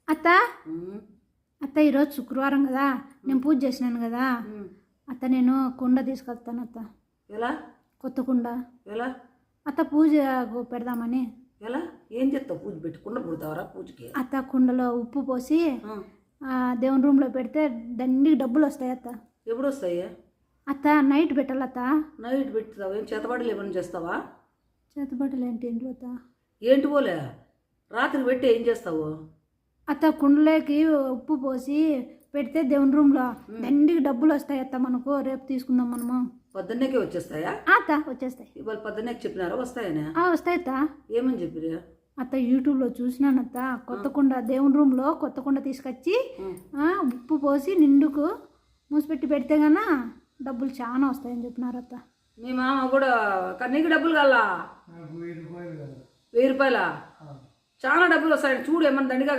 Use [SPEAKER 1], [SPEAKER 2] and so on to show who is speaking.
[SPEAKER 1] అత్త అత్త ఈరోజు శుక్రవారం కదా, నేను పూజ చేసినాను కదా అత్త. నేను కుండ తీసుకొస్తాను అత్త.
[SPEAKER 2] ఎలా?
[SPEAKER 1] కొత్త కుండ.
[SPEAKER 2] ఎలా
[SPEAKER 1] అత్త? పూజ పెడదామని.
[SPEAKER 2] ఎలా? ఏం చేస్తావు? పూజ పెట్టి కుండ పుడతావరా పూజకి?
[SPEAKER 1] అత్త కుండలో ఉప్పు పోసి దేవుని రూమ్లో పెడితే దండికి డబ్బులు వస్తాయి అత్త.
[SPEAKER 2] ఎప్పుడు వస్తాయి
[SPEAKER 1] అత్త? నైట్ పెట్టాలత్త.
[SPEAKER 2] నైట్ పెడతావు? ఏం చేతబడులు ఏమైనా చేస్తావా?
[SPEAKER 1] చేతబట్టలు ఏంటి అత్త?
[SPEAKER 2] ఏంటి పోలే రాత్రి పెట్టి ఏం చేస్తావు?
[SPEAKER 1] అత్త కుండలోకి ఉప్పు పోసి పెడితే దేవుని రూమ్లో దండికి డబ్బులు వస్తాయి అత్త. మనకు రేపు తీసుకుందాం మనము.
[SPEAKER 2] పొద్దున్నేకే వచ్చేస్తాయా?
[SPEAKER 1] అత్త వచ్చేస్తాయి.
[SPEAKER 2] ఇవాళ పొద్దున్నేకి చెప్పినారా వస్తాయని?
[SPEAKER 1] వస్తాయి అత్త.
[SPEAKER 2] ఏమని చెప్పిరా?
[SPEAKER 1] అత్త యూట్యూబ్లో చూసినానత్త. కొత్త కుండ దేవుని రూమ్లో కొత్త కుండ తీసుకొచ్చి ఉప్పు పోసి నిండుకు మూసిపెట్టి పెడితే గన డబ్బులు చాలా వస్తాయని చెప్పినారు అత్త.
[SPEAKER 2] మీ మామ కూడా నీకు డబ్బులు కావాలా? 1000 రూపాయలా? చాలా డబ్బులు వస్తాయని చూడు, ఏమన్నా దండిగా